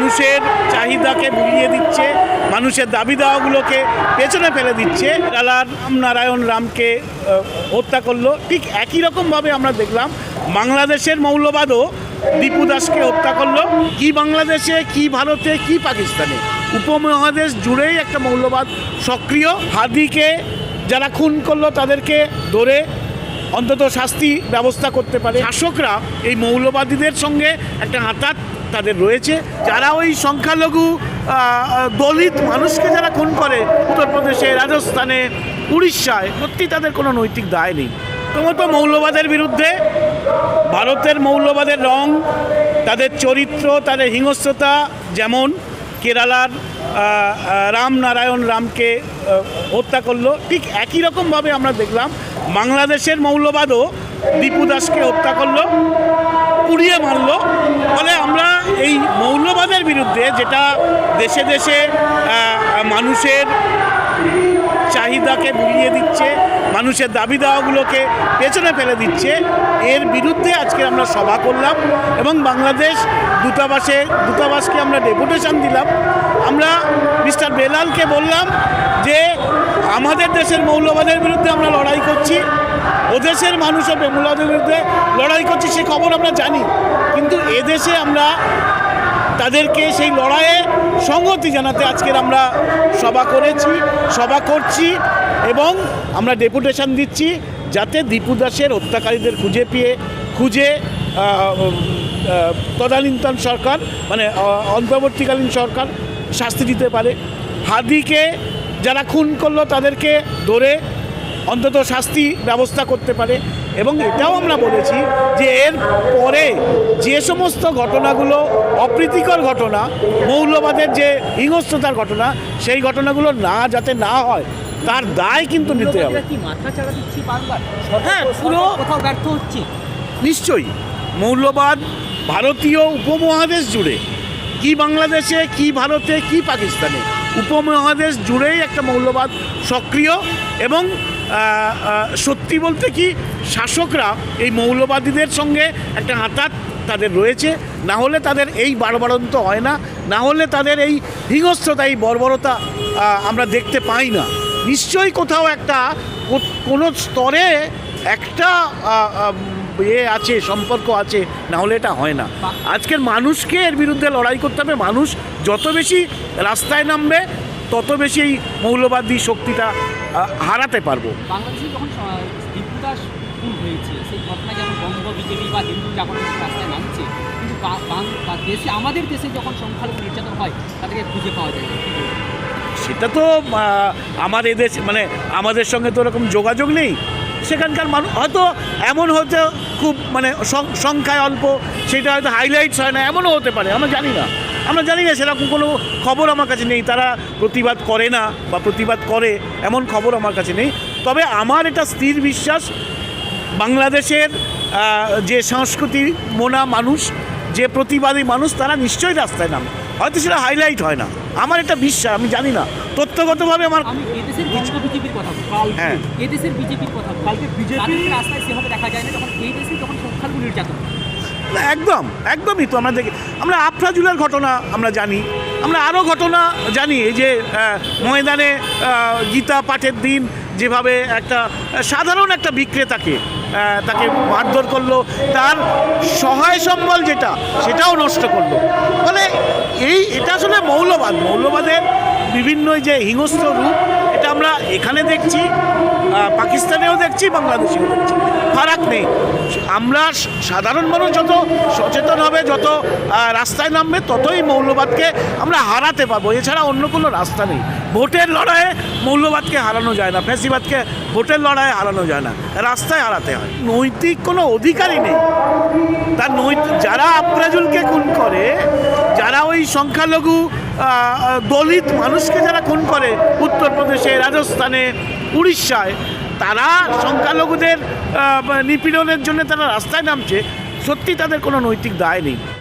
মানুষের চাহিদাকে বুলিয়ে দিচ্ছে, মানুষের দাবি দাওয়াগুলোকে পেছনে ফেলে দিচ্ছে। নারায়ণ রামকে হত্যা করলো, ঠিক একই রকমভাবে আমরা দেখলাম বাংলাদেশের মৌলবাদও দীপু দাসকে হত্যা করলো। কি বাংলাদেশে, কি ভারতে, কি পাকিস্তানে, উপমহাদেশ জুড়েই একটা মৌলবাদ সক্রিয়। হাদিকে যারা খুন করলো তাদেরকে ধরে অন্তত শাস্তি ব্যবস্থা করতে পারে। শাসকরা এই মৌলবাদীদের সঙ্গে একটা হাতাত তাদের রয়েছে। যারা ওই সংখ্যালঘু দলিত মানুষকে যারা খুন করে উত্তরপ্রদেশে, রাজস্থানে, উড়িষ্যায়, সত্যি তাদের কোনো নৈতিক দায় নেই। প্রথমত মৌলবাদের বিরুদ্ধে ভারতের মৌলবাদের রং, তাদের চরিত্র, তাদের হিংস্রতা, যেমন কেরালার নারায়ণ রামকে হত্যা করলো, ঠিক একই রকমভাবে আমরা দেখলাম বাংলাদেশের মৌলবাদও দীপু দাসকে হত্যা করলো, পুড়িয়ে মারলো। ফলে আমরা এই মৌলবাদের বিরুদ্ধে, যেটা দেশে দেশে মানুষের চাহিদাকে বুলিয়ে দিচ্ছে, মানুষের দাবি দাওয়াগুলোকে পেছনে ফেলে দিচ্ছে, এর বিরুদ্ধে আজকে আমরা সভা করলাম এবং বাংলাদেশ দূতাবাসকে আমরা ডেপুটেশন দিলাম। আমরা মিস্টার বেলালকে বললাম যে আমাদের দেশের মৌলবাদের বিরুদ্ধে আমরা লড়াই করছি, ওদেশের মানুষের মৌলবাদের বিরুদ্ধে লড়াই করছি, সে খবর আমরা জানি, কিন্তু এদেশে আমরা তাদেরকে সেই লড়াইয়ে সংহতি জানাতে আজকের আমরা সভা করছি এবং আমরা ডেপুটেশন দিচ্ছি যাতে দীপু দাসের হত্যাকারীদের খুঁজে তদানীন্তন সরকার, মানে অন্তর্বর্তীকালীন সরকার শাস্তি দিতে পারে। হাদিকে যারা খুন করলো তাদেরকে ধরে অন্তত শাস্তি ব্যবস্থা করতে পারে। এবং এটাও আমরা বলেছি যে এর পরে যে সমস্ত ঘটনাগুলো অপ্রীতিকর ঘটনা, মৌলবাদের যে হিংস্রতার ঘটনা, সেই ঘটনাগুলো যাতে না হয় তার দায় কিন্তু নিতে হবে। হ্যাঁ, পুরো কোথাও ব্যর্থ হচ্ছে নিশ্চয়ই। মৌলবাদ ভারতীয় উপমহাদেশ জুড়ে, কি বাংলাদেশে, কি ভারতে, কি পাকিস্তানে, উপমহাদেশ জুড়েই একটা মৌলবাদ সক্রিয়। এবং সত্যি বলতে কি, শাসকরা এই মৌলবাদীদের সঙ্গে একটা হাতাত তাদের রয়েছে, না হলে তাদের এই বাড়বাড়ন্ত হয় না, না হলে তাদের এই হিংস্রতা, এই বর্বরতা আমরা দেখতে পাই না। নিশ্চয়ই কোথাও একটা কোনো স্তরে একটা আছে, সম্পর্ক আছে, না হলে এটা হয় না। আজকের মানুষকে এর বিরুদ্ধে লড়াই করতে হবে। মানুষ যত বেশি রাস্তায় নামবে তত বেশি এই মৌলবাদী শক্তিটা হারাতে পারবো। বাংলাদেশে যখন দীপু দাস খুন হয়েছে, সেই ঘটনা যেমন বঙ্গ বিজেপি বা হিন্দু জাগরণ রাস্তায় নামছে, কিন্তু দেশে, আমাদের দেশে যখন সংখ্যালঘু নির্যাতন হয় তাদেরকে খুঁজে পাওয়া যায়, সেটা তো আমার এদেশ, মানে আমাদের সঙ্গে তো ওরকম যোগাযোগ নেই। সেখানকার মানুষ হয়তো এমন হতে খুব, মানে সংখ্যায় অল্প, সেটা হয়তো হাইলাইটস হয় না, এমনও হতে পারে, আমরা জানি না, সেরকম কোনো খবর আমার কাছে নেই। তারা প্রতিবাদ করে না বা প্রতিবাদ করে এমন খবর আমার কাছে নেই। তবে আমার এটা স্থির বিশ্বাস, বাংলাদেশের যে সংস্কৃতি মোনা মানুষ, যে প্রতিবাদী মানুষ, তারা নিশ্চয়ই রাস্তায় নামে, হয়তো সেটা হাইলাইট হয় না। আমার এটা বিশ্বাস, আমি জানি না তথ্যগতভাবে আমার। এদেশের বিজেপির কথা, হ্যাঁ, এদেশের বিজেপির কথা, কালকে বিজেপির রাস্তায় সেভাবে দেখা যায় না, যখন এই দেশে যখন সংখ্যালঘু নির্যাতন। একদমই তো আমরা আফরাজুলের ঘটনা আমরা জানি, আমরা আরও ঘটনা জানি। এই যে ময়দানে গীতা পাঠের দিন যেভাবে একটা সাধারণ একটা বিক্রেতাকে তাকে মারধর করলো, তার সহায় সম্বল সেটাও নষ্ট করলো। ফলে এটা আসলে মৌলবাদের বিভিন্ন যে হিংস্র রূপ, এটা আমরা এখানে দেখছি, পাকিস্তানেও দেখছি, বাংলাদেশেও দেখছি, ফারাক নেই। আমরা সাধারণ মানুষ যত সচেতন হবে, যত রাস্তায় নামবে, ততই মৌলবাদকে আমরা হারাতে পারবো। এছাড়া অন্য কোনো রাস্তা নেই। ভোটের লড়াইয়ে মৌলবাদকে হারানো যায় না, ফ্যাসিবাদকে ভোটের লড়াইয়ে হারানো যায় না, রাস্তায় হারাতে হয়। নৈতিক কোনো অধিকারই নেই তার। যারা আফরাজুলকে খুন করে, যারা ওই সংখ্যালঘু দলিত মানুষকে যারা খুন করে উত্তরপ্রদেশে, রাজস্থানে, উড়িষ্যায়, তারা সংখ্যালঘুদের নিপীড়নের জন্য তারা রাস্তায় নামছে, সত্যি তাদের কোনো নৈতিক দায় নেই।